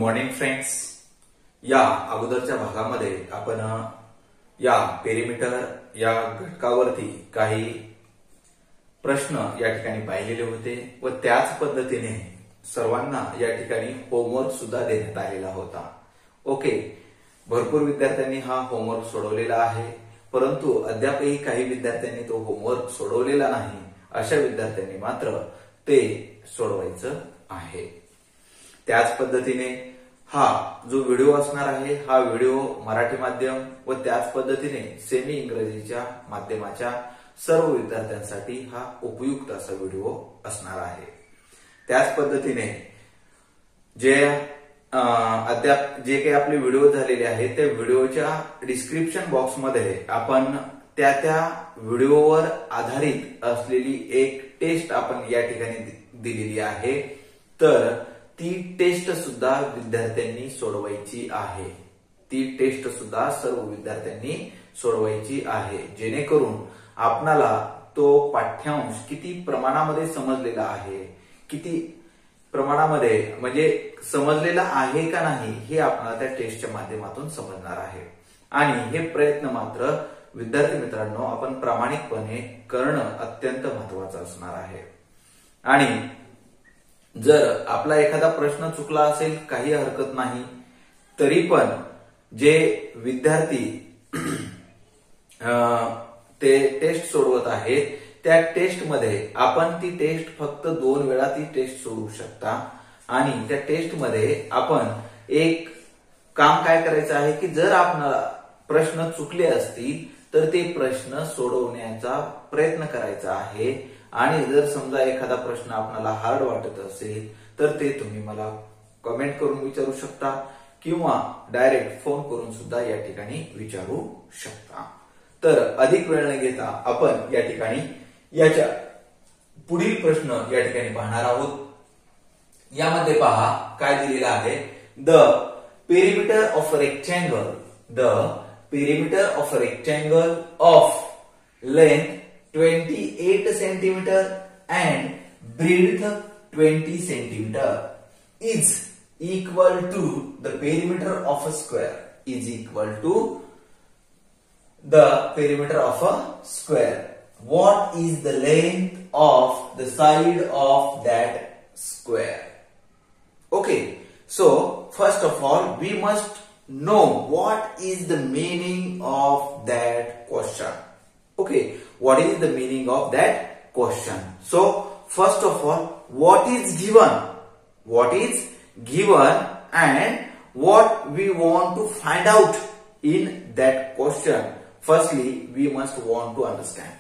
Morning friends. या अगोदरच्या भागामध्ये आपण या पेरिमीटर या घटकावरती काही प्रश्न या ठिकाणी पाहिलेले होते व त्याच पद्धतीने सर्वांना या ठिकाणी होमवर्क सुद्धा देण्यात आलेला होता। ओके, भरपूर विद्यार्थ्यांनी हा होमवर्क सोडवलेला आहे, परंतु अद्यापही काही विद्यार्थ्यांनी तो होमवर्क सोडवलेला नाही। अशा विद्यार्थ्यांनी मात्र ते सोडवायचं आहे। त्याच पद्धतीने हा जो व्हिडिओ असणार आहे हा व्हिडिओ मराठी माध्यम व त्याच पद्धतीने सेमी इंग्रजीच्या माध्यमाच्या सर्व विद्यार्थ्यांसाठी हा उपयुक्त असा व्हिडिओ असणार आहे। त्याच पद्धतीने जे अद्याप जे काही आपले व्हिडिओ झालेले आहेत त्या व्हिडिओच्या डिस्क्रिप्शन बॉक्समध्ये आपण त्या व्हिडिओवर आधारित असलेली एक टेस्ट आपण या ठिकाणी दिलेली आहे, तर ती टेस्ट सुद्धा विद्यार्थ्यांनी सोडवायची आहे। ती टेस्ट सुद्धा सर्व विद्यार्थ्यांनी सोडवायची आहे, जेणेकरून आपणाला तो पाठ्यांश किती प्रमाणामध्ये समजलेला आहे, किती प्रमाणामध्ये म्हणजे समजलेला आहे का नाही हे आपल्याला त्या टेस्टच्या माध्यमातून समजणार आहे। आणि हे प्रयत्न मात्र विद्यार्थी मित्रांनो आपण प्रामाणिकपणे करणं अत्यंत महत्वाचं असणार आहे। आणि जर आपला एखादा प्रश्न चुकला असेल काही हरकत नाही, तरी पण जे विद्यार्थी ते टेस्ट सोडवत आहेत त्या टेस्ट मध्ये आपण ती टेस्ट फक्त 2 वेळा ती टेस्ट सोडवू शकता। आणि त्या टेस्ट मध्ये आपण एक काम काय करायचं आहे की जर आपल्याला प्रश्न चुकले असतील तर ते प्रश्न सोडवण्याचा प्रयत्न करायचा आहे। आणि जर समजा एखादा प्रश्न आपल्याला हार्ड वाटत असेल तर ते तुम्ही मला कमेंट करून विचारू शकता किंवा डायरेक्ट फोन करून सुद्धा या ठिकाणी विचारू शकता। तर अधिक वेळ न घेता आपण या ठिकाणी याच्या पुढील प्रश्न या ठिकाणी पाहणार आहोत। यामध्ये पहा काय दिलेलं आहे, the perimeter of a rectangle, the perimeter of a rectangle of length 28 centimeter and breadth 20 centimeter is equal to the perimeter of a square, is equal to the perimeter of a square. What is the length of the side of that square? Okay, so first of all we must know what is the meaning of that question. Okay, what is the meaning of that question? So first of all, what is given? What is given and what we want to find out in that question? Firstly, we must want to understand.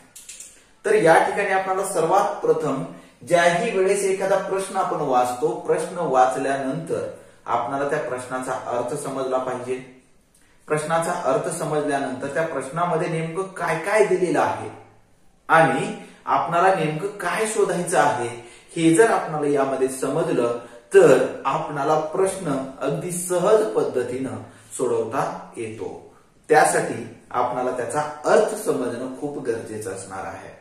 तर या ठिकाणी आपल्याला सर्वात प्रथम ज्याही वेळेस एखादा प्रश्न आपण वाचतो, प्रश्न वाचल्यानंतर आपल्याला त्या प्रश्नाचा अर्थ समजला पाहिजे। प्रश्नाचा अर्थ समजल्यानंतर त्या प्रश्नामध्ये नेमकं काय काय दिलेलं आहे आणि आपल्याला नेमकं काय शोधायचं आहे हे जर आपल्याला यामध्ये समजलं तर आपल्याला प्रश्न अगदी सहज पद्धतीनं सोडवता येतो। त्यासाठी आपल्याला त्याचा अर्थ समजणं खूप गरजेचं असणार आहे।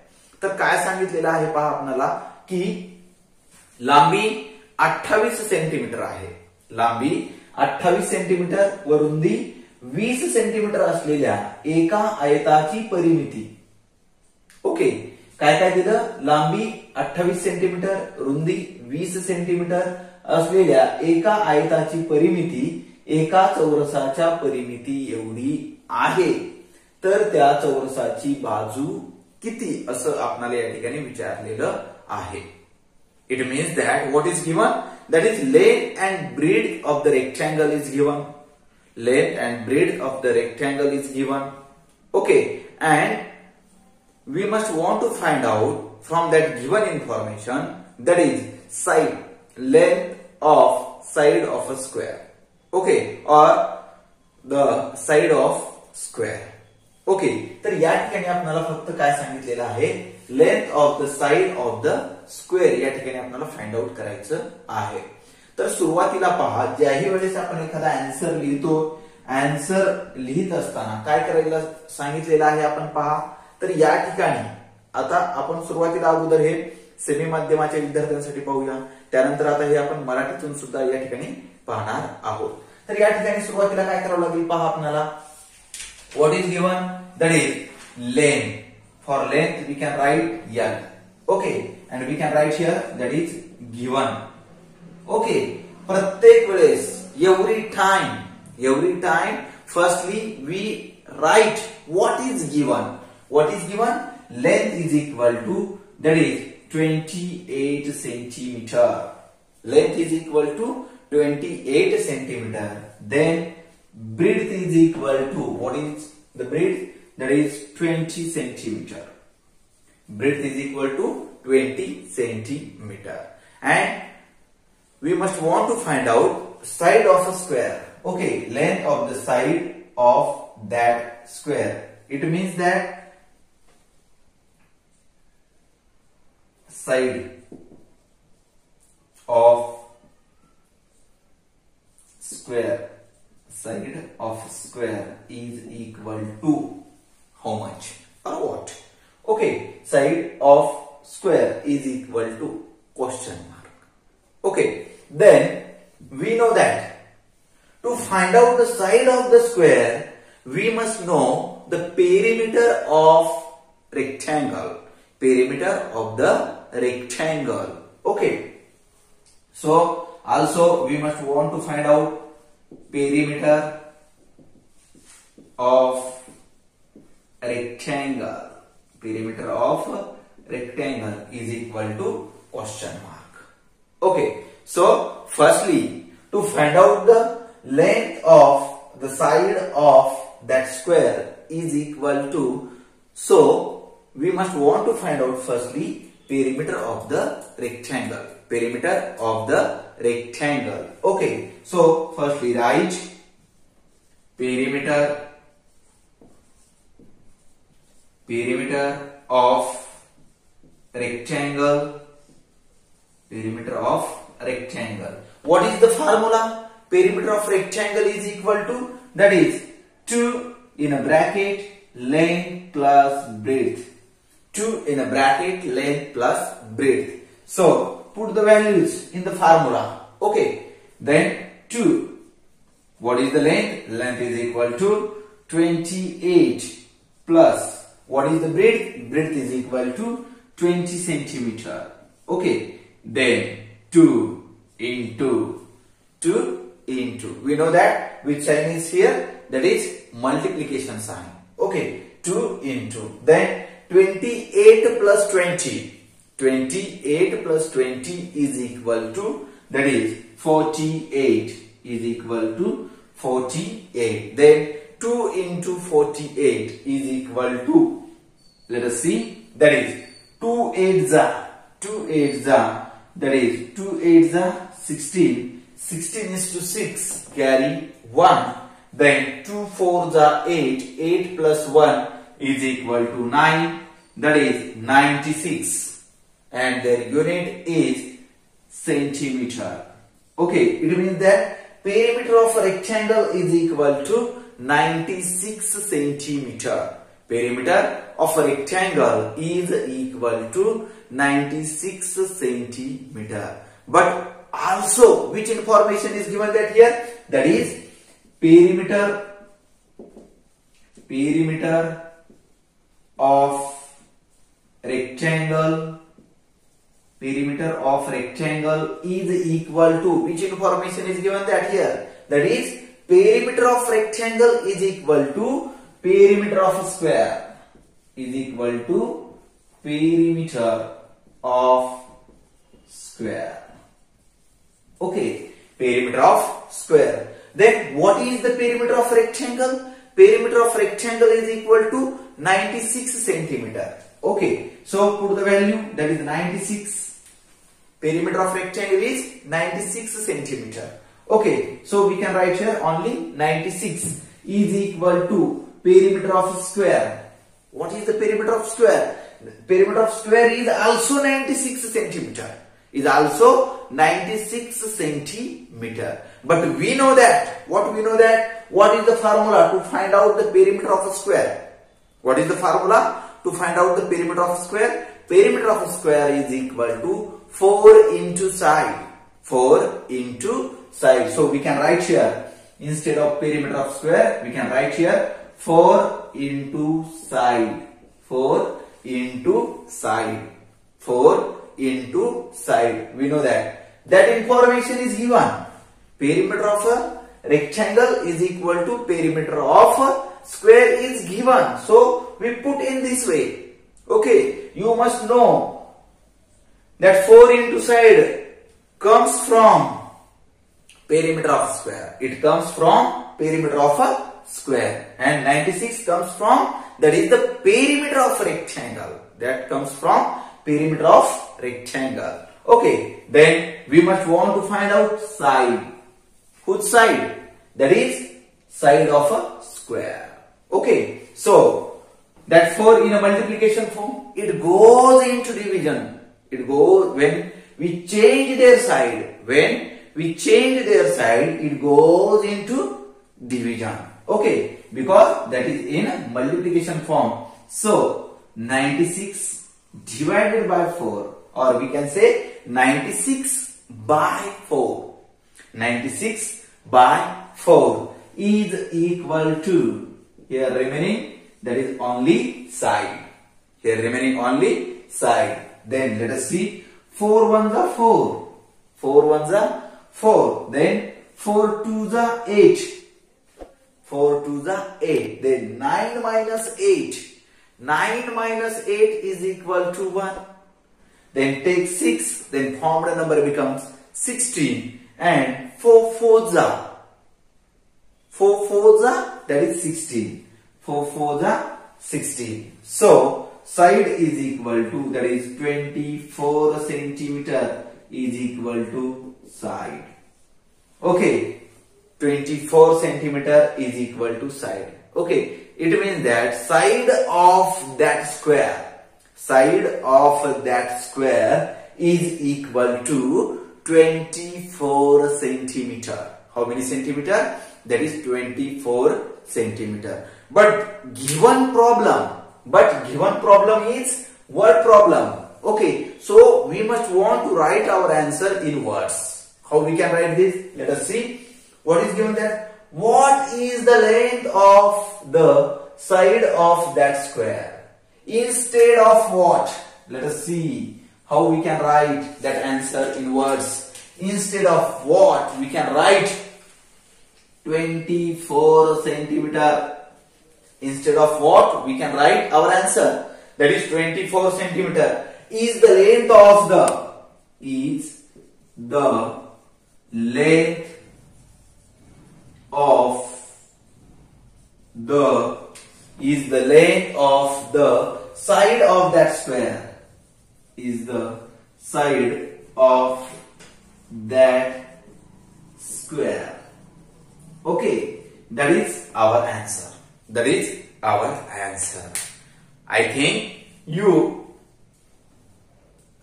तर काय सांगितलेलं आहे पहा आपल्याला की लांबी 28 सेंटीमीटर आहे, लांबी 28 सेंटीमीटर व रुंदी 20 सेंटीमीटर असलेल्या एका आयताची परिमिती। ओके, काय काय दिलं, लांबी 28 सेंटीमीटर रुंदी 20 सेंटीमीटर असलेल्या एका आयताची परिमिती एका चौरसाच्या परिमिती एवढी आहे, तर त्या चौरसाची बाजू किती असं आपल्याला या ठिकाणी विचारलेलं आहे। It means that what is given, that is length and bread of the rectangle is given, length and breadth of the rectangle is given. Okay, and we must want to find out from that given information, that is side, length of side of a square. Okay, or the side of square. Okay, तर या ठिकाणी आपल्याला फक्त काय सांगितलेलं आहे, length of the side of the square या ठिकाणी आपल्याला फाइंड आउट करायचं आहे। तर सुरुवातीला पहा, ज्याही वेळेस आपण एखादा आन्सर लिहितो, आन्सर लिहित असताना काय करायला सांगितलेलं आहे आपण पहा, तर या ठिकाणी आता आपण सुरुवातीला अगोदर हे सेमी माध्यमाच्या विद्यार्थ्यांसाठी पाहूया. त्यानंतर आता हे आपण मराठीतून सुद्धा या ठिकाणी पाहणार आहोत. तर या ठिकाणी सुरुवातीला काय करावं लागेल पहा आपल्याला. What is given, that is length. For length we can write L. Okay, and we can write here that is given. Okay, प्रत्येक वेळेस every time firstly we write what is given. What is given, length is equal to that is 28 centimeter. Length is equal to 28 centimeter. Then breadth is equal to, what is the breadth? That is 20 centimeter. Breadth is equal to 20 centimeter. And we must want to find out side of a square. Okay, length of the side of that square. It means that side of square is equal to how much or what? Okay, side of square is equal to question mark. Okay, then we know that to find out the side of the square we must know the perimeter of rectangle. Perimeter of the rectangle. Okay, so also we must want to find out perimeter of rectangle. Perimeter of rectangle is equal to question mark. Okay, so firstly to find out the length of the side of that square is equal to, so we must want to find out firstly perimeter of the rectangle. Perimeter of the rectangle. Okay, so firstly write perimeter of rectangle. Perimeter of rectangle. What is the formula? Perimeter of rectangle is equal to, that is 2 in a bracket length plus breadth. 2 in a bracket length plus breadth. So put the values in the formula. Okay, then 2. What is the length? Length is equal to 28 plus what is the breadth? Breadth is equal to 20 centimeter. Okay, then 2 into we know that which sign is here, that is multiplication sign. Okay, 2 into then 28 plus 20. 28 plus 20 is equal to, that is 48 is equal to 48. Then 2 into 48 is equal to, let us see, that is 2 8s are, that is 2 8s are 16. 16 is to 6, carry 1. Then 2 4s are 8. 8 plus 1 is equal to 9, that is 96, and their unit is centimeter. Okay, it means that perimeter of a rectangle is equal to 96 centimeter. Perimeter of a rectangle is equal to 96 centimeter. But also which information is given that here, that is perimeter of rectangle. Perimeter of rectangle is equal to, which information is given that here, that is perimeter of rectangle is equal to perimeter of square is equal to perimeter of square. Okay, perimeter of square. Then what is the perimeter of rectangle? Perimeter of rectangle is equal to 96 centimeter. Okay, so put the value, that is 96. Perimeter of rectangle is 96 centimeter. Okay, so we can write here only 96 is equal to perimeter of square. What is the perimeter of square? Perimeter of square is also 96 centimeter. Is also 96 centimeter. But we know that, what is the formula to find out the perimeter of a square? What is the formula to find out the perimeter of a square? Perimeter of a square is equal to 4 into side. 4 into side. So we can write here, instead of perimeter of square, we can write here 4 into side. 4 into side. 4 into side. We know that. That information is given. Perimeter of a rectangle is equal to perimeter of a square is given. So we put in this way. Okay, you must know that 4 into side comes from perimeter of square. It comes from perimeter of a square. And 96 comes from, that is the perimeter of rectangle. That comes from perimeter of rectangle. Okay, then we must want to find out side. Which side? That is side of a square. Okay, so that 4 in a multiplication form, it goes into division. It goes when we change their side. When we change their side, it goes into division. Okay, because that is in a multiplication form. So 96 divided by 4, or we can say 96 by 4. 96 by 4 is equal to, here remaining, that is only side. Here remaining only side. Then let us see, 4 ones are 4. 4 ones are 4. Then 4 twos are 8. 4 twos are 8. Then 9 minus 8. 9 minus 8 is equal to 1. Then take 6. Then formed number becomes 16. And 4 fours are, 4 fours are, that is 16. 4 fours are 16. So side is equal to, that is 24 centimeter is equal to side. Okay, 24 centimeter is equal to side. Okay, it means that side of that square, side of that square is equal to 24 centimeter. How many centimeter? That is 24 centimeter. But given problem is word problem. Okay, so we must want to write our answer in words. How we can write this? Let us see. What is given there? What is the length of the side of that square? Instead of what? Let us see how we can write that answer in words. Instead of what, we can write 24 centimeter. Instead of what, we can write our answer. That is 24 centimeter is the length of the, is the length of the, is the length of the side of that square. Is the side of that square. Okay, that is our answer. That is our answer. I think you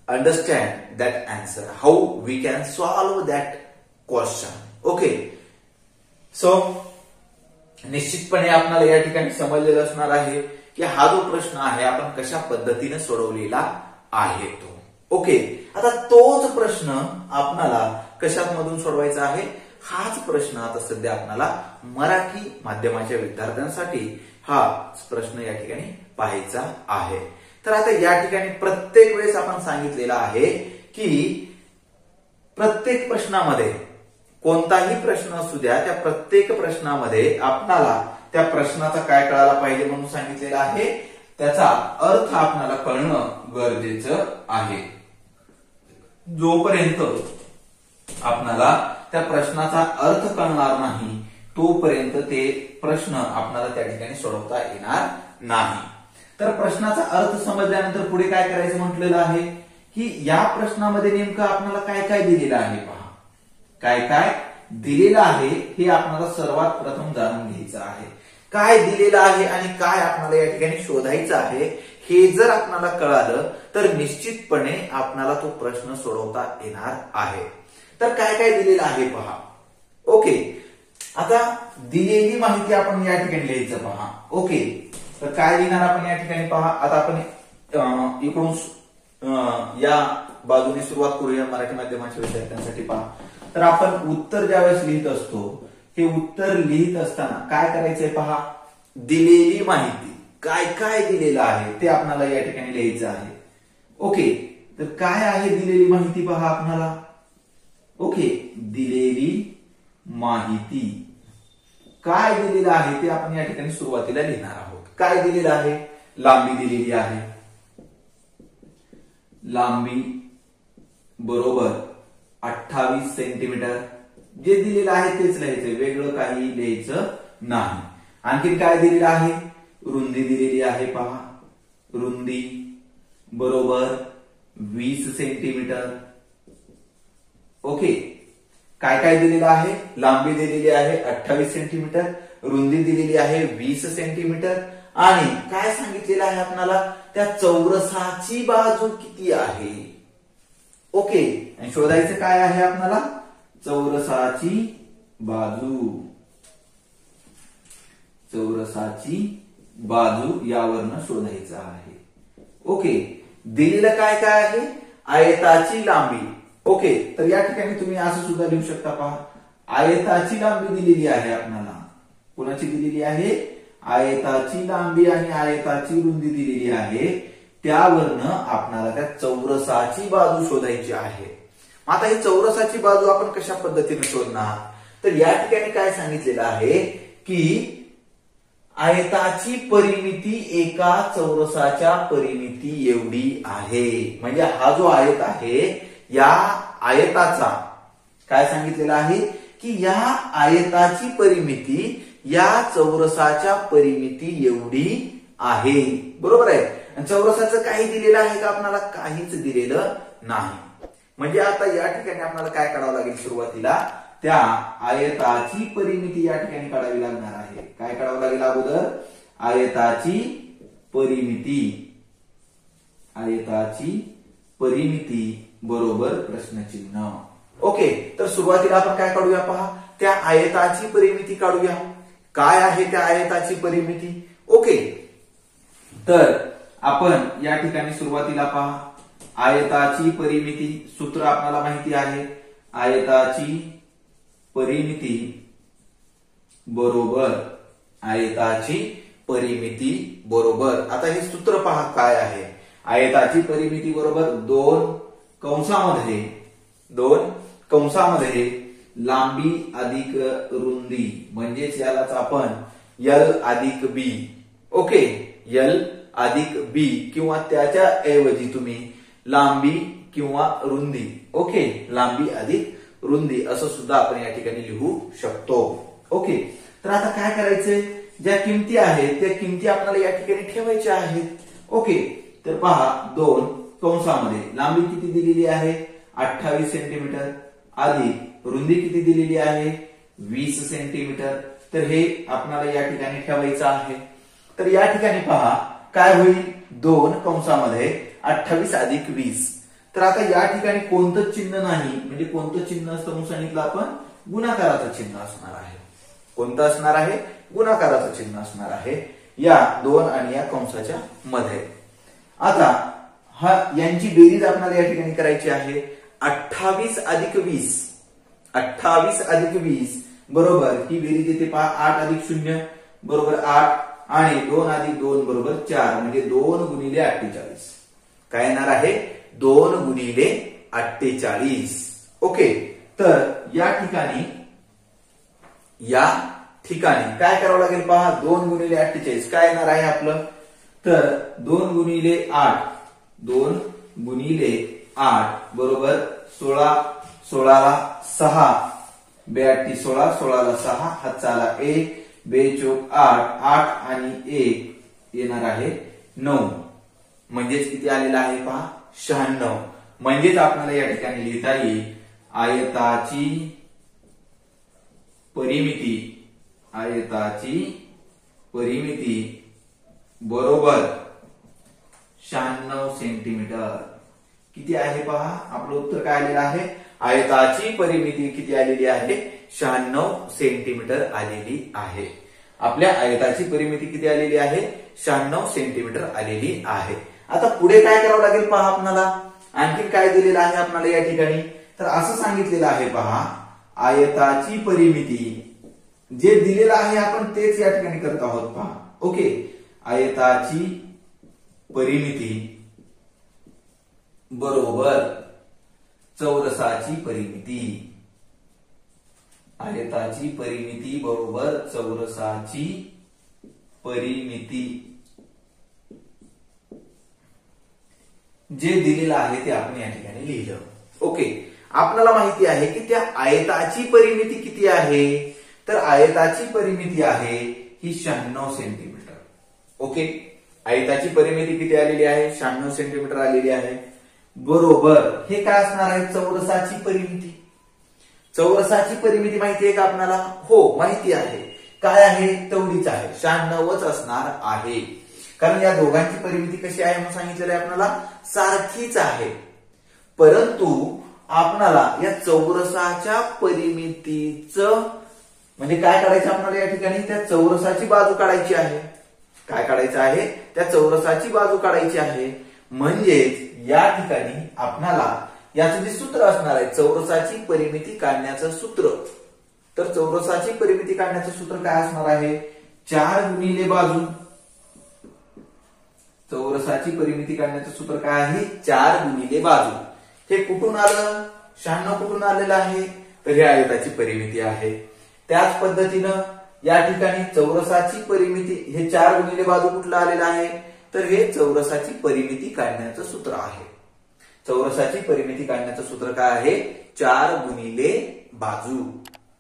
understand that answer, how we can solve that question. Okay, so निश्चितपणे आपल्याला या ठिकाणी समजलेलं असणार आहे की हा जो प्रश्न आहे आपण कशा पद्धतीने सोडवलेला आहे तो. ओके, आता तोच प्रश्न आपल्याला कशामधून सोडवायचा आहे? हाच प्रश्न आता सध्या आपल्याला मराठी माध्यमाच्या विद्यार्थ्यांसाठी हा प्रश्न या ठिकाणी पाहायचा आहे. तर आता या ठिकाणी प्रत्येक वेळेस आपण सांगितलेलं आहे की प्रत्येक प्रश्नामध्ये, कोणताही प्रश्न असू द्या, त्या प्रत्येक प्रश्नामध्ये आपल्याला त्या प्रश्नाचा काय कळायला पाहिजे म्हणून सांगितलेलं आहे, त्याचा अर्थ आपल्याला कळणं गरजेचं आहे. जोपर्यंत आपल्याला त्या प्रश्नाचा अर्थ कळणार नाही तोपर्यंत ते प्रश्न आपल्याला त्या ठिकाणी सोडवता येणार नाही. तर प्रश्नाचा अर्थ समजल्यानंतर पुढे काय करायचं म्हटलेलं आहे की या प्रश्नामध्ये नेमकं आपल्याला काय काय दिलेलं आहे पहा. काय काय दिलेलं आहे हे आपल्याला सर्वात प्रथम जाणून घ्यायचं आहे. काय दिलेलं आहे आणि काय आपल्याला या ठिकाणी शोधायचं आहे हे जर आपल्याला कळालं तर निश्चितपणे आपल्याला तो प्रश्न सोडवता येणार आहे. तर काय काय दिलेलं आहे पहा. ओके, आता दिलेली माहिती आपण या ठिकाणी लिहायचं पहा. ओके, तर काय लिहिणार आपण या ठिकाणी पहा. आता आपण इकडून या बाजूने सुरुवात करूया मराठी माध्यमाच्या विद्यार्थ्यांसाठी. पहा, तर आपण उत्तर ज्यावेळेस लिहित असतो, हे उत्तर लिहित असताना काय करायचंय पहा, दिलेली माहिती काय काय दिलेलं आहे ते आपल्याला या ठिकाणी लिहायचं आहे. ओके, तर काय आहे दिलेली माहिती पहा आपल्याला. ओके, दिलेली माहिती काय दिलेलं आहे ते आपण या ठिकाणी सुरुवातीला लिहिणार आहोत. काय दिलेलं आहे, लांबी दिलेली आहे. लांबी बरोबर 28 सेंटीमीटर. जे दिलेलं आहे तेच लिहायचंय, वेगळं काही लिहायचं नाही. आणखी काय दिलेलं आहे, रुंदी दिलेली आहे. पहा, रुंदी बरोबर 20 सेंटीमीटर. ओके, काय काय दिलेलं आहे, लांबी दिलेली आहे 28 सेंटीमीटर, रुंदी दिलेली आहे 20 सेंटीमीटर, आणि काय सांगितलेलं आहे आपल्याला, त्या चौरसाची बाजू किती आहे. ओके, आणि शोधायचं काय आहे आपल्याला, चौरसाची बाजू. चौरसाची बाजू यावरनं शोधायचं आहे. ओके, दिलेलं काय काय आहे, आयताची लांबी. ओके, तर या ठिकाणी तुम्ही असं सुद्धा लिहू शकता. पहा, आयताची लांबी दिलेली आहे आपल्याला. कोणाची दिलेली आहे, आयताची लांबी आणि आयताची रुंदी दिलेली आहे. त्यावरनं आपल्याला त्या चौरसाची बाजू शोधायची आहे. आता ही चौरसाची बाजू आपण कशा पद्धतीने शोधणार, तर या ठिकाणी काय सांगितलेलं आहे की आयताची परिमिती एका चौरसाच्या परिमिती एवढी आहे. म्हणजे हा जो आयत आहे, या आयताचा काय सांगितलेलं आहे की या आयताची परिमिती या चौरसाच्या परिमिती एवढी आहे. बरोबर आहे. आणि चौरसाचं काही दिलेलं आहे का आपल्याला, काहीच दिलेलं नाही. म्हणजे आता या ठिकाणी आपल्याला काय काढावं लागेल, सुरुवातीला त्या आयताची परिमिती या ठिकाणी काढावी लागणार आहे. काय काढावं लागेल अगोदर, आयताची परिमिती. आयताची परिमिती बरोबर प्रश्नचिन्ह. ओके, तर सुरुवातीला आपण काय काढूया पहा, त्या आयताची परिमिती काढूया. काय आहे त्या आयताची परिमिती. ओके, तर आपण या ठिकाणी सुरुवातीला पहा, आयताची परिमिती सूत्र आपल्याला माहिती आहे. आयताची परिमिती बरोबर आयताची परिमिती बरोबर, आता हे सूत्र पहा काय आहे. आयताची परिमिती बरोबर 2 कंसामध्ये लांबी अधिक रुंदी, म्हणजेच यालाच आपण L अधिक B. ओके, L अधिक B किंवा त्याच्या ऐवजी तुम्ही लांबी किंवा रुंदी. ओके, लांबी अधिक रुंदी असं सुद्धा आपण या ठिकाणी लिहू शकतो. ओके, तर आता काय करायचंय, ज्या किमती आहेत त्या किमती आपल्याला या ठिकाणी ठेवायच्या आहेत. ओके, तर पहा, 2 कंसामध्ये लांबी किती दिलेली आहे, 28 सेंटीमीटर, अधिक रुंदी किती दिलेली आहे, 20 सेंटीमीटर. तर हे आपल्याला या ठिकाणी ठेवायचं आहे. तर या ठिकाणी पहा काय होईल, 2 कंसामध्ये 28 अधिक 20. तर आता या ठिकाणी कोणतं चिन्ह नाही, म्हणजे कोणतं चिन्ह असतं म्हणून सांगितलं आपण, गुणाकाराचं चिन्ह असणार आहे. कोणतं असणार आहे, गुणाकाराचं चिन्ह असणार आहे या 2 आणि या कंसाच्या मध्ये. आता यांची बेरीज आपल्याला या ठिकाणी करायची आहे. 28 अधिक 20, 28 अधिक 20 बरोबर ही बेरीज येते पहा, 8 अधिक 0 बरोबर 8 आणि 2 अधिक 2 बरोबर 4, म्हणजे 2 गुणिले 48. काय येणार आहे, 2 गुणिले 48. ओके, तर या ठिकाणी काय करावं लागेल पहा, 2 गुणिले 48 काय येणार आहे आपलं, तर 2 गुणिले 8, 2 गुणिले 8 बरोबर 16, 16ला 6, 82 16, 16ला 6, हातचाला 1, 2 चोक 8, 8 आणि 1 येणार आहे 9. म्हणजेच किती आलेला आहे पहा, 96. म्हणजेच आपल्याला या ठिकाणी लिहिता येईल, आयताची परिमिती बरोबर 96 सेंटीमीटर. किती आहे पहा, आपलं उत्तर काय आलेलं आहे, आयताची परिमिती किती आलेली आहे, 96 सेंटीमीटर आलेली आहे. आपल्या आयताची परिमिती किती आलेली आहे, 96 सेंटीमीटर आलेली आहे। आता पुढे काय करावं लागेल पहा आपल्याला, आणखी काय दिलेलं आहे आपल्याला या ठिकाणी, तर असं सांगितलेलं आहे पहा, आयताची परिमिती जे दिलेलं आहे आपण तेच या ठिकाणी करत आहोत पहा। ओके, आयताची परिमिती बरोबर चौरसाची परिमिती, आयताची परिमिती बरोबर चौरसाची परिमिती जे दिलेलं आहे ते आपण या ठिकाणी लिहिलं। ओके, आपल्याला माहिती आहे की त्या आयताची परिमिती किती आहे, तर आयताची परिमिती आहे ही 96 सेंटीमीटर। ओके, आयताची परिमिती किती आलेली आहे, 96 सेंटीमीटर आलेली आहे, बरोबर हे काय असणार आहे, चौरसाची परिमिती। चौरसाची परिमिती माहिती आहे का आपल्याला, हो माहिती आहे, काय आहे, तेवढीच आहे, 96च असणार आहे, कारण या दोघांची परिमिती कशी आहे म्हणून सांगितलेलं आहे आपल्याला, सारखीच आहे। परंतु आपल्याला या चौरसाच्या परिमितीचं म्हणजे काय करायचं आपल्याला या ठिकाणी, त्या चौरसाची बाजू काढायची आहे। काय काढायचं आहे, त्या चौरसाची बाजू काढायची आहे, म्हणजेच या ठिकाणी आपल्याला याचं जे सूत्र असणार आहे चौरसाची परिमिती काढण्याचं सूत्र, तर चौरसाची परिमिती काढण्याचं सूत्र काय असणार आहे, 4 गुणिले बाजू। चौरसाची परिमिती काढण्याचं सूत्र काय आहे, 4 गुणिले बाजू। हे कुठून आलं, 96 कुठून आलेलं आहे, तर हे आयताची परिमिती आहे। त्याच पद्धतीनं या ठिकाणी चौरसाची परिमिती, हे 4 गुणिले बाजू कुठलं आलेलं आहे, तर हे चौरसाची परिमिती काढण्याचं सूत्र आहे। चौरसाची परिमिती काढण्याचं सूत्र काय आहे, 4 गुणिले बाजू।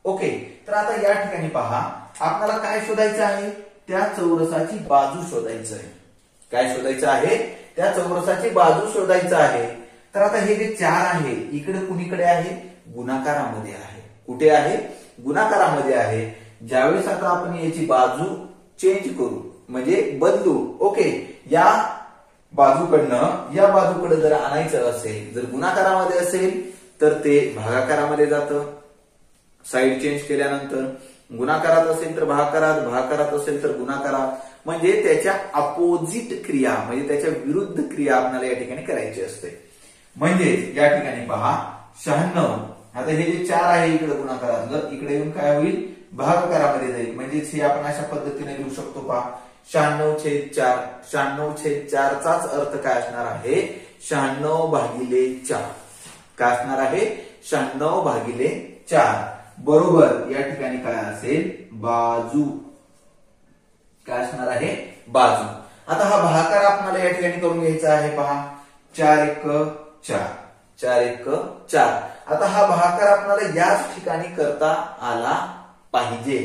ओके, तर आता या ठिकाणी पहा, आपल्याला काय शोधायचं आहे, त्या चौरसाची बाजू शोधायचं आहे। काय शोधायचं आहे, त्या चौरसाची बाजू शोधायचं आहे। तर आता हे जे 4 आहे इकडे कुणीकडे आहे, गुणाकारामध्ये आहे। कुठे आहे, गुणाकारामध्ये आहे। ज्यावेळेस आता आपण याची बाजू चेंज करू म्हणजे बदलू, ओके, या बाजूकडनं या बाजूकडे जर आणायचं असेल, जर गुणाकारामध्ये असेल तर ते भागाकारामध्ये जातं, साईड चेंज केल्यानंतर, गुणाकारात असेल तर भागाकारात, भागाकारात असेल तर गुणाकारात, म्हणजे त्याच्या अपोजिट क्रिया म्हणजे त्याच्या विरुद्ध क्रिया आपल्याला या ठिकाणी करायची असते। म्हणजे या ठिकाणी पहा 96, आता हे जे 4 आहे इकडे गुणाकारातलं, इकडे येऊन काय होईल, भागाकारामध्ये जाईल, म्हणजेच हे आपण अशा पद्धतीने लिहू शकतो पहा, 96/4, 96/4 चाच अर्थ काय असणार आहे, 96/4, काय असणार आहे, 96/4 बरोबर या ठिकाणी काय असेल, बाजू, काय असणार आहे, बाजू। आता हा भागाकार आपल्याला या ठिकाणी करून घ्यायचा आहे पहा, 4×1=4, 4×1=4। आता हा भागाकार आपल्याला याच ठिकाणी करता आला पाहिजे।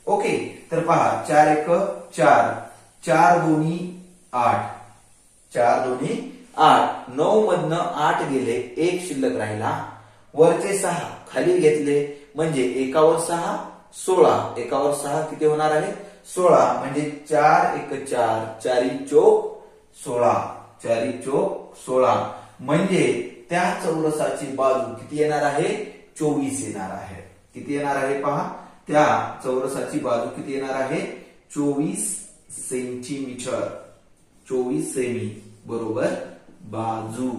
ओके, तर पहा 4×1=4, 4×2=8, 4×2=8, 9 मधनं 8 गेले, 1 शिल्लक राहिला, वरचे 6 खाली घेतले म्हणजे 1×6 16, 1×6 किती होणार आहे, 16, म्हणजे 4×1=4, 4×4=16, 4×4=16, म्हणजे त्या चौरसाची बाजू किती येणार आहे, 24 येणार आहे। किती येणार आहे पहा, त्या चौरसाची बाजू किती येणार आहे, 24 सेंटीमीटर, 24 सेमी बरोबर बाजू।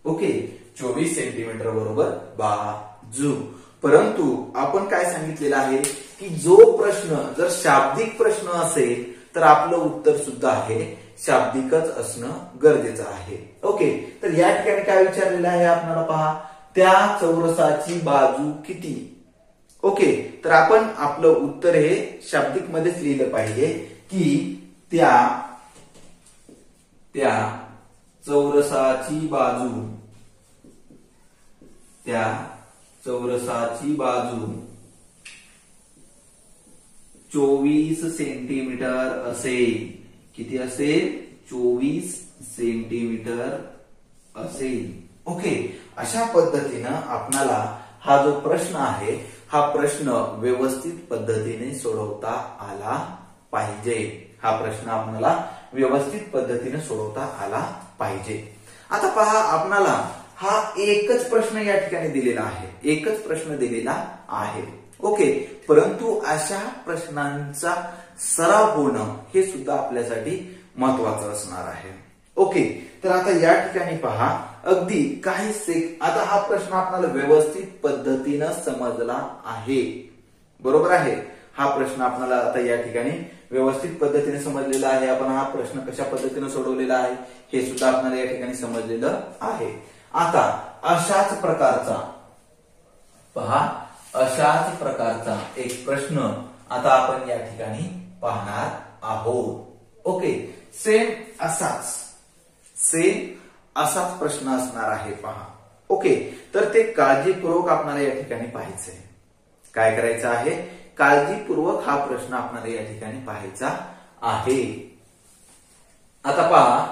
ओके, 24 सेंटीमीटर बरोबर बाजू। परंतु आपण काय सांगितलेलं आहे की जो प्रश्न जर शाब्दिक प्रश्न असेल तर आपलं उत्तर सुद्धा आहे शाब्दिकच असणं गरजेचं आहे। ओके, तर या ठिकाणी काय विचारलेलं आहे आपल्याला पहा, त्या चौरसाची बाजू किती। ओके, तर आपण आपलं उत्तर हे शाब्दिक मध्येच लिहिलं पाहिजे की त्या चौरसाची बाजू, त्या चौरसाची बाजू 24 सेंटीमीटर असेल। किती असेल, 24 सेंटीमीटर असेल। ओके, अशा पद्धतीनं आपल्याला हा जो प्रश्न आहे हा प्रश्न व्यवस्थित पद्धतीने सोडवता आला पाहिजे। हा प्रश्न आपल्याला व्यवस्थित पद्धतीने सोडवता आला पाहिजे। आता पहा, आपल्याला हा एकच प्रश्न या ठिकाणी दिलेला आहे, एकच प्रश्न दिलेला आहे। ओके, परंतु अशा प्रश्नांचा सराव होणं हे सुद्धा आपल्यासाठी महत्वाचं असणार आहे. ओके, तर आता या ठिकाणी पहा, अगदी काही आता हा प्रश्न आपल्याला व्यवस्थित पद्धतीनं समजला आहे. बरोबर आहे, हा प्रश्न आपल्याला आता या ठिकाणी व्यवस्थित पद्धतीने समजलेला आहे. आपण हा प्रश्न कशा पद्धतीने सोडवलेला आहे हे सुद्धा आपल्याला या ठिकाणी समजलेलं आहे. आता अशाच प्रकारचा एक प्रश्न आता आपण या ठिकाणी पाहणार आहोत. ओके, सेम असाच प्रश्न असणार आहे पहा. ओके, तर ते काळजीपूर्वक आपल्याला या ठिकाणी पाहायचंय. काय करायचं आहे, काळजीपूर्वक हा प्रश्न आपल्याला या ठिकाणी पाहायचा आहे. आता पहा,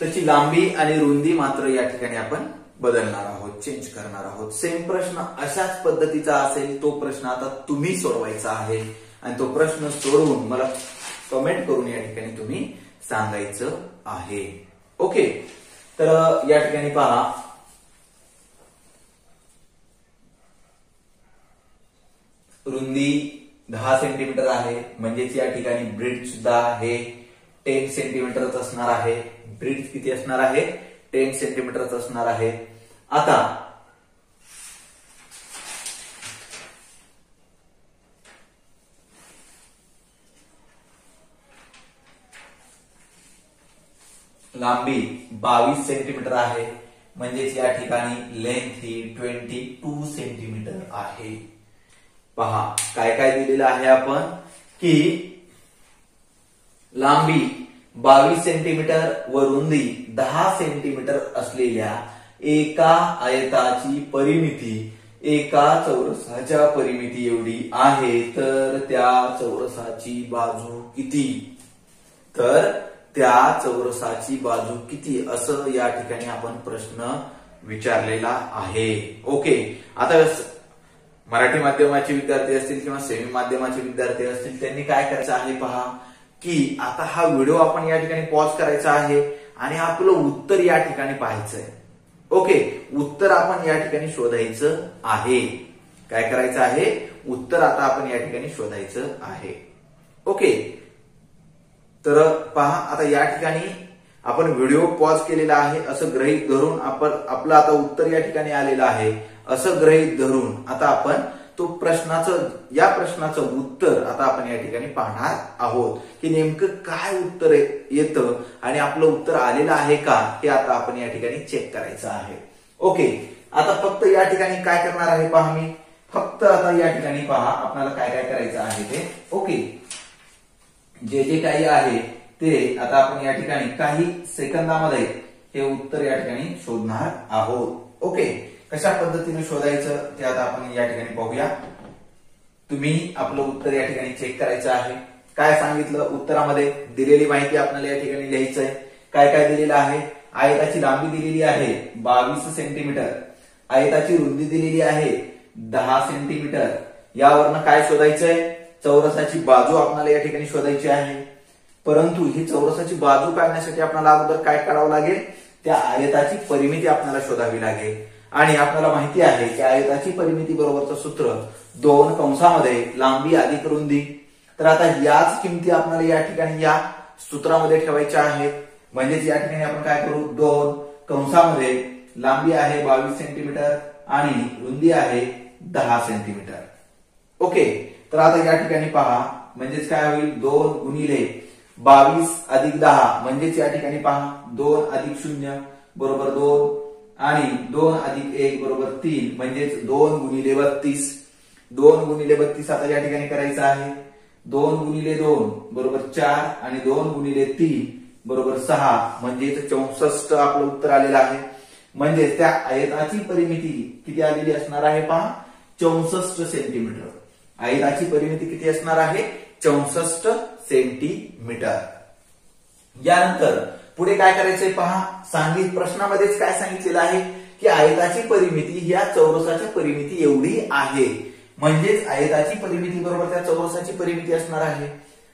त्याची लांबी आणि रुंदी मात्र या ठिकाणी आपण बदलणार आहोत, चेंज करणार आहोत. सेम प्रश्न अशाच पद्धतीचा असेल तो प्रश्न आता तुम्ही सोडवायचा आहे आणि तो प्रश्न सोडवून मला कमेंट करून या ठिकाणी तुम्ही सांगायचं आहे. ओके, तर या ठिकाणी पहा, रुंदी 10 सेंटीमीटर आहे, म्हणजेच या ठिकाणी ब्रीड सुद्धा हे 10 सेंटीमीटरच असणार आहे. ब्रीड किती असणार आहे, 10 सेंटीमीटरच असणार आहे. आता लांबी 22 सेंटीमीटर आहे, म्हणजेच या ठिकाणी लेंथ ही 22 सेंटीमीटर आहे. पहा काय काय दिलेलं आहे आपण, की लांबी 22 सेंटीमीटर व रुंदी 10 सेंटीमीटर असलेल्या एका आयताची परिमिती एका चौरसाच्या परिमिती एवढी आहे, तर त्या चौरसाची बाजू किती? तर त्या चौरसाची बाजू किती असं या ठिकाणी आपण प्रश्न विचारलेला आहे. ओके, आता मराठी माध्यमाचे विद्यार्थी असतील किंवा सेमी माध्यमाचे विद्यार्थी असतील त्यांनी काय करायचं आहे पहा, की आता हा व्हिडिओ आपण या ठिकाणी पॉज करायचा आहे आणि आपलं उत्तर या ठिकाणी पाहायचंय. ओके, उत्तर आपण या ठिकाणी शोधायचं आहे. काय करायचं आहे, उत्तर आता आपण या ठिकाणी शोधायचं आहे. ओके, तर पहा, आता या ठिकाणी आपण व्हिडिओ पॉज केलेला आहे असं गृहीत धरून आपण आपलं आता उत्तर या ठिकाणी आलेलं आहे असं गृहीत धरून आता आपण तो या प्रश्नाचं उत्तर आता आपण या ठिकाणी पाहणार आहोत, की नेमकं काय उत्तर येतं आणि आपलं उत्तर आलेलं आहे का हे आता आपण या ठिकाणी चेक करायचं आहे. ओके, आता फक्त या ठिकाणी काय करणार आहे पहा, मी फक्त आता या ठिकाणी पहा आपल्याला काय काय करायचं आहे ते. ओके, जे काही आहे ते आता आपण या ठिकाणी काही सेकंदामध्ये हे उत्तर या ठिकाणी शोधणार आहोत. ओके, कशा पद्धतीने शोधायचं ते आता आपण या ठिकाणी पाहूया. तुम्ही आपलं उत्तर या ठिकाणी चेक करायचं आहे. काय सांगितलं उत्तरामध्ये, दिलेली माहिती आपल्याला या ठिकाणी लिहायचंय. काय काय दिलेलं आहे, आयताची लांबी दिलेली आहे 22 सेंटीमीटर, आयताची रुंदी दिलेली आहे 10 सेंटीमीटर. यावरनं काय शोधायचंय, चौरसाची बाजू आपल्याला या ठिकाणी शोधायची आहे. परंतु ही चौरसाची बाजू काढण्यासाठी आपल्याला अगोदर काय करावं लागेल, त्या आयताची परिमिती आपल्याला शोधावी लागेल. आणि आपल्याला माहिती आहे की आयताची परिमिती बरोबरचं सूत्र 2 कंसामध्ये लांबी अधिक रुंदी. तर आता याच किमती आपल्याला या ठिकाणी या सूत्रामध्ये ठेवायच्या आहेत. म्हणजेच या ठिकाणी आपण काय करू, 2 कंसामध्ये लांबी आहे 22 सेंटीमीटर आणि रुंदी आहे 10 सेंटीमीटर. ओके, तर आता या ठिकाणी पहा, म्हणजेच काय होईल, 2 गुणिले 22 अधिक 10 म्हणजेच या ठिकाणी पहा 2 अधिक 0 बरोबर 2 आणि 2 अधिक 1 बरोबर 3 म्हणजेच 2 गुणिले 32. 2 गुणिले 32 आता या ठिकाणी करायचं आहे. 2 गुणिले 2 बरोबर 4 आणि 2 गुणिले 3 बरोबर 6 म्हणजेच 64 आपलं उत्तर आलेलं आहे. म्हणजे त्या आयताची परिमिती किती आलेली असणार आहे पहा, 64 सेंटीमीटर. आयताची परिमिती किती असणार आहे, 64 सेंटीमीटर. यानंतर पुढे काय करायचंय पहा, प्रश्नामध्येच काय सांगितलेलं आहे की आयताची परिमिती ही या चौरसाच्या परिमिती एवढी आहे. म्हणजेच आयताची परिमिती बरोबर त्या चौरसाची परिमिती असणार आहे.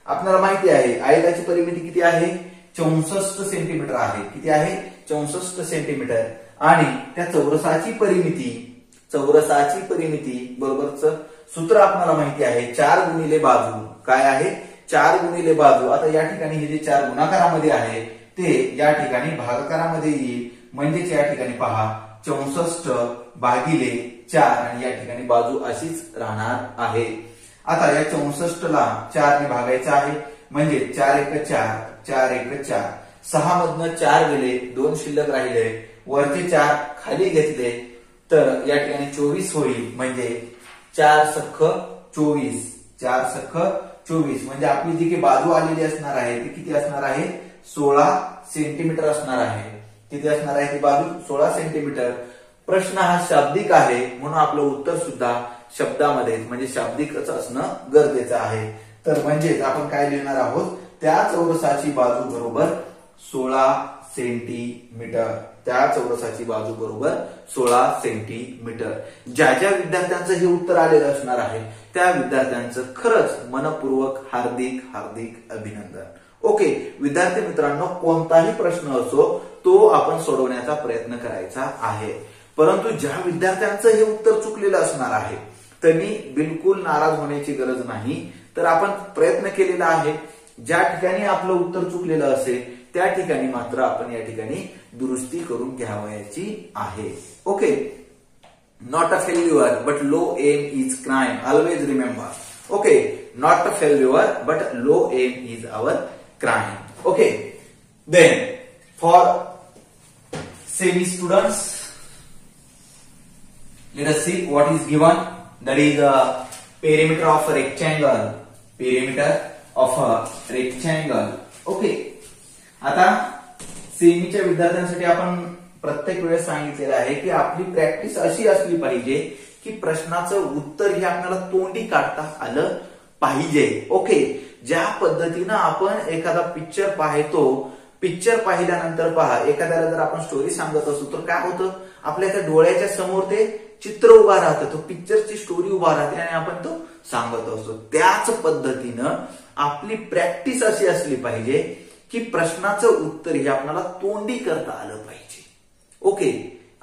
आपल्याला माहिती आहे आयताची परिमिती किती आहे, 64 सेंटीमीटर आहे. किती आहे, 64 सेंटीमीटर. आणि त्या चौरसाची परिमिती चौरसाची परिमिती बरोबरच सूत्र आपल्याला माहिती आहे 4 गुणिले बाजू. काय आहे? 4 गुणिले बाजू. आता या ठिकाणी हे जे 4 गुणाकारामध्ये आहे ते या ठिकाणी भागाकारामध्ये येईल. म्हणजेच या ठिकाणी पहा 64 भागिले 4 आणि या ठिकाणी बाजू अशीच राहणार आहे. आता या 64 ला 4 ने भागायचं आहे म्हणजे 4 1 4 4 1 4 6 मधनं 4 गेले 2 शिल्लक राहिले. वरचे 4 खाली घेतले तर या ठिकाणी 24 होईल. म्हणजे 4 सख्ख 24 4 सख्ख 24 म्हणजे आपली जी काही बाजू आलेली असणार आहे ती किती असणार आहे? 16 सेंटीमीटर असणार आहे. किती असणार आहे ती बाजू? 16 सेंटीमीटर. प्रश्न हा शाब्दिक आहे म्हणून आपलं उत्तर सुद्धा शब्दामध्ये म्हणजे शाब्दिकच असणं गरजेचं आहे. तर म्हणजेच आपण काय लिहिणार आहोत? त्या चौरसाची बाजू बरोबर 16 सेंटीमीटर. त्या चौरसाची बाजू बरोबर 16 सेंटीमीटर. ज्या ज्या विद्यार्थ्यांचं हे उत्तर आलेलं असणार आहे त्या विद्यार्थ्यांचं खरंच मनपूर्वक हार्दिक हार्दिक अभिनंदन. ओके विद्यार्थी मित्रांनो, कोणताही प्रश्न असो तो आपण सोडवण्याचा प्रयत्न करायचा आहे. परंतु ज्या विद्यार्थ्यांचं हे उत्तर चुकलेलं असणार आहे त्यांनी बिलकुल नाराज होण्याची गरज नाही. तर आपण प्रयत्न केलेला आहे. ज्या ठिकाणी आपलं उत्तर चुकलेलं असेल त्या ठिकाणी मात्र आपण या ठिकाणी दुरुस्ती करून घ्यावयाची आहे. Okay, not a failure but low aim is crime. Always remember. Okay, not a failure but low aim is our crime. Okay, then for semi students, let us see what is given. That is the perimeter of a rectangle. Perimeter of a rectangle. Okay. आता सेमीच्या विद्यार्थ्यांसाठी आपण प्रत्येक वेळेस सांगितलेलं आहे की आपली practice अशी असली पाहिजे की प्रश्नाचं उत्तर हे आपल्याला तोंडी काढता आलं पाहिजे. ओके, ज्या पद्धतीनं आपण एखादा पिक्चर पाहतो, पिक्चर पाहिल्यानंतर पहा एखाद्याला जर आपण स्टोरी सांगत असू तर काय होतं? आपल्या त्या डोळ्याच्या समोर ते चित्र उभा राहतं, तो पिक्चरची स्टोरी उभा राहते आणि आपण तो सांगत असतो. त्याच पद्धतीनं आपली प्रॅक्टिस अशी असली पाहिजे की प्रश्नाचं उत्तर हे आपल्याला तोंडी करता आलं पाहिजे. ओके,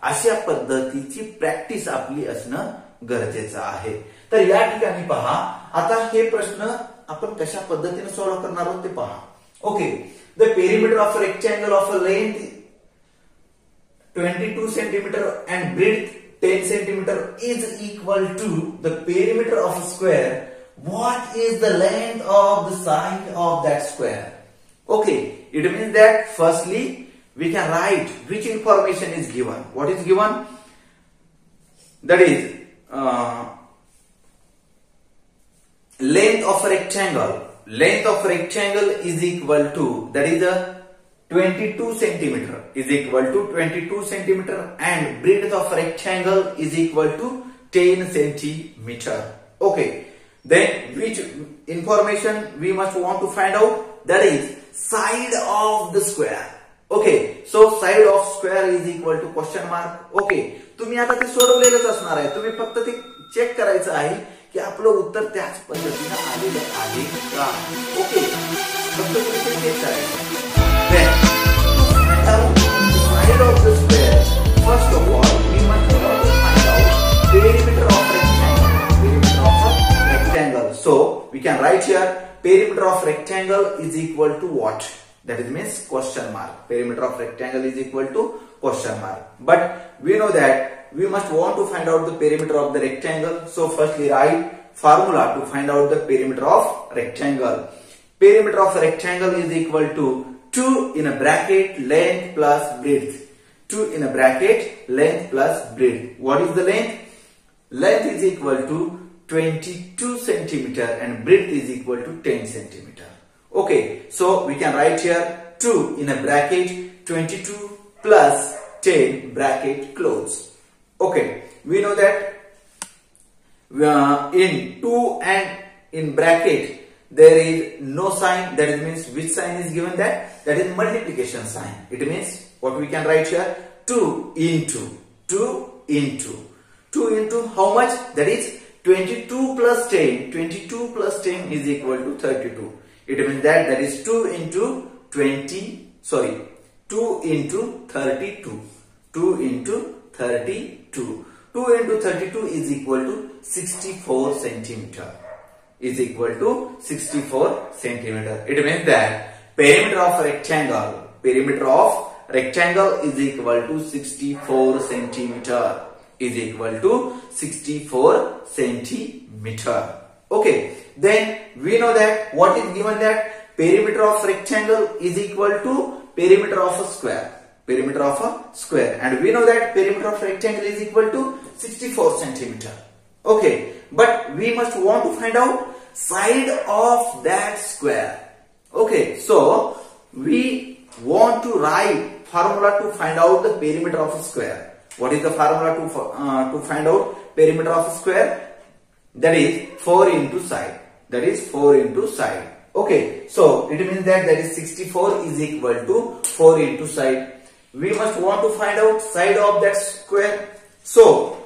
अशा पद्धतीची प्रॅक्टिस आपली असणं गरजेचं आहे. तर या ठिकाणी पहा आता हे प्रश्न आपण कशा पद्धतीने सॉल्व्ह करणार आहोत ते पहा. Okay, the perimeter of a rectangle of a length 22 centimeter and breadth 10 centimeter is equal to the perimeter of a square. What is the length of the side of that square? Okay, it means that firstly we can write which information is given. What is given? That is length of a rectangle. Length of rectangle is equal to, that is a 22 centimeter is equal to 22 centimeter and breadth of rectangle is equal to 10 centimeter. Okay, then which information we must want to find out? That is side of the square. Okay, so side of square is equal to question mark. Okay, तुम्ही आता ते सोडवलेलंच असणार आहे. तुम्ही फक्त ते check करायचं आहे की आपलं उत्तर त्याच पद्धतीने आलेलं आहे का. ओके, फक्त तुम्ही चेक करायचं. Then to find out the side of the square, first of all we must find out perimeter of rectangle. Perimeter of a rectangle. So we can write here perimeter of rectangle is equal to what? That is means question mark. Perimeter of rectangle is equal to question mark. But we know that we must want to find out the perimeter of the rectangle. So firstly write formula to find out the perimeter of rectangle. Perimeter of a rectangle is equal to 2 in a bracket length plus breadth. 2 in a bracket length plus breadth. What is the length? Length is equal to 22 centimeter and breadth is equal to 10 centimeter. Okay, so we can write here 2 in a bracket 22 plus 10 bracket close. Okay, we know that in 2 and in bracket there is no sign. That means which sign is given there? That is multiplication sign. It means what we can write here? 2 into 2 into 2 into how much? That is 22 plus 10. 22 plus 10 is equal to 32. It means that that is 2 into 2 into 32. 2 into 32. 2 into 32 is equal to 64 centimeter. Is equal to 64 centimeter. It means that perimeter of rectangle is equal to 64 centimeter. Is equal to 64 centimeter. Okay. Then we know that what is given, that perimeter of rectangle is equal to perimeter of a square. Perimeter of a square, and we know that perimeter of rectangle is equal to 64 centimeter. Okay, but we must want to find out side of that square. Okay, so we want to write formula to find out the perimeter of a square. What is the formula to find out perimeter of a square? That is 4 into side. That is 4 into side. Okay, so it means that is 64 is equal to 4 into side. We must want to find out side of that square. So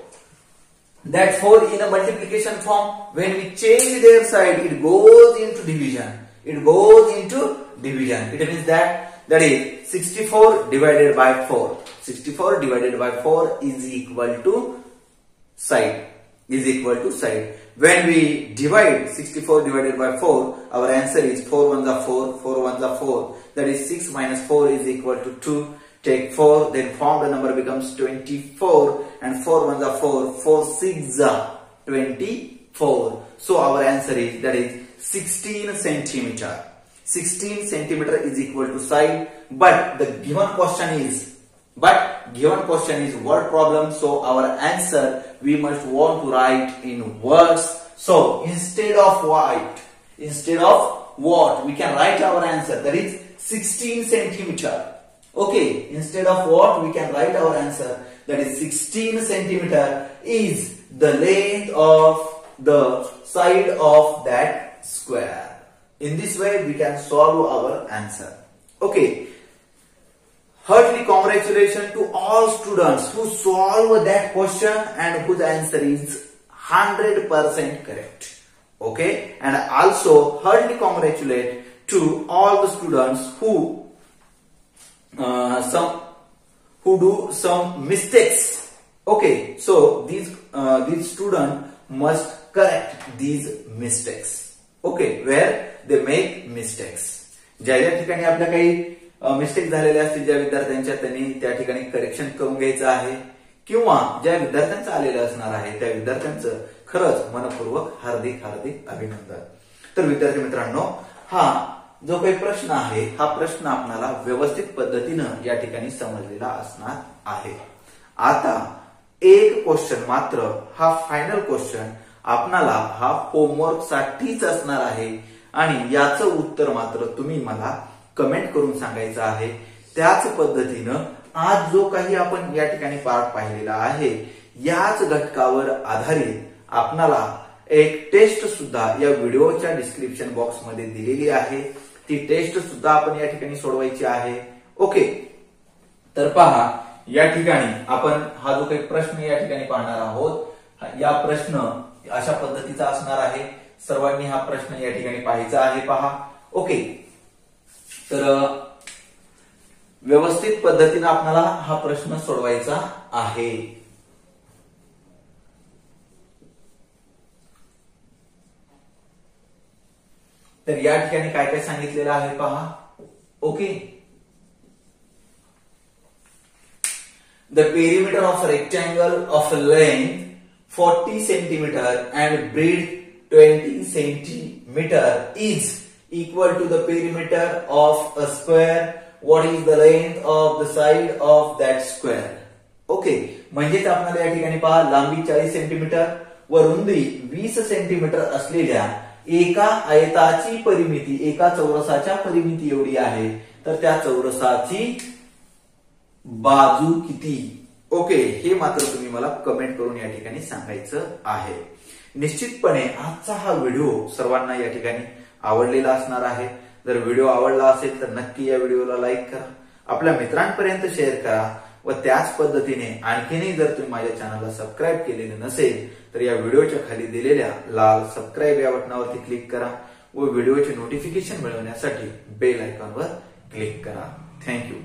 that 4 in a multiplication form, when we change their side, it goes into division. It goes into division. It means that is 64 divided by 4. 64 divided by 4 is equal to side. Is equal to side. When we divide 64 divided by 4, our answer is 4 ones are 4, 4 ones are 4. That is 6 minus 4 is equal to 2. Take 4, then form the number becomes 24, and 4 ones are 4, 4 6 are 24. So our answer is, that is 16 centimeter. 16 centimeter is equal to side, but the given question is word problem, so our answer we must want to write in words. So instead of what we can write our answer, that is 16 centimeter. Okay, instead of what we can write our answer, that is 16 centimeter is the length of the side of that square. In this way we can solve our answer. Okay, heartily congratulations to all students who solve that question and whose answer is 100% correct. Okay, and also heartily congratulate to all the students who do some mistakes. Okay, so these students must correct these mistakes. Okay, where they make mistakes. ज्या ठिकाणी आपल्या काही mistake झालेले असतील ज्या विद्यार्थ्यांच्या, त्यांनी त्या ठिकाणी करेक्शन करून घ्यायचं आहे, किंवा ज्या विद्यार्थ्यांचं आलेलं असणार आहे त्या विद्यार्थ्यांचं खरंच मनपूर्वक हार्दिक अभिनंदन. तर विद्यार्थी मित्रांनो, हा जो काही प्रश्न आहे हा प्रश्न आपल्याला व्यवस्थित पद्धतीनं या ठिकाणी समजलेला असणार आहे. आता एक क्वेश्चन मात्र, हा फायनल क्वेश्चन आपल्याला हा होमवर्क साठीच असणार आहे, आणि याचं उत्तर मात्र तुम्ही मला कमेंट करून सांगायचं आहे. त्याच पद्धतीनं आज जो काही आपण या ठिकाणी पार्ट पाहिलेला आहे, याच घटकावर आधारित आपल्याला एक टेस्ट सुद्धा या व्हिडिओच्या डिस्क्रिप्शन बॉक्स मध्ये दिलेली आहे. ती टेस्ट सुद्धा आपण या ठिकाणी सोडवायची आहे. ओके, तर पहा या ठिकाणी आपण हा जो काही प्रश्न या ठिकाणी पाहणार आहोत, या प्रश्न अशा पद्धतीचा असणार आहे. सर्वांनी हा प्रश्न या ठिकाणी पाहायचा आहे. पहा. ओके, तर व्यवस्थित पद्धतीने आपल्याला हा प्रश्न सोडवायचा आहे. तर या ठिकाणी काय काय सांगितलेलं आहे पहा. Okay, the perimeter of rectangle of length 40 centimeter and breadth 20 centimeter is equal to the perimeter of a square. What is the length of the side of that square? Okay, म्हणजेच आपल्याला या ठिकाणी पहा, लांबी 40 सेंटीमीटर व रुंदी 20 centimetre असलेल्या एका आयताची परिमिती, एका चौरसाच्या परिमिती एवढी आहे. तर त्या चौरसाची बाजू किती? ओके, हे मात्र तुम्ही मला कमेंट करून या ठिकाणी सांगायचं आहे. निश्चितपणे आजचा हा व्हिडिओ सर्वांना या ठिकाणी आवडलेला असणार आहे. जर व्हिडिओ आवडला असेल तर नक्की या व्हिडिओला लाईक करा, आपल्या मित्रांपर्यंत शेअर करा, व त्याच पद्धतीने आणखीनही जर तुम्ही माझ्या चॅनलला सबस्क्राईब केलेले नसेल तर या व्हिडिओच्या खाली दिलेल्या लाल सबस्क्राईब या बटनावरती क्लिक करा व व्हिडिओचे नोटिफिकेशन मिळवण्यासाठी बेल आयकॉनवर क्लिक करा. थँक्यू.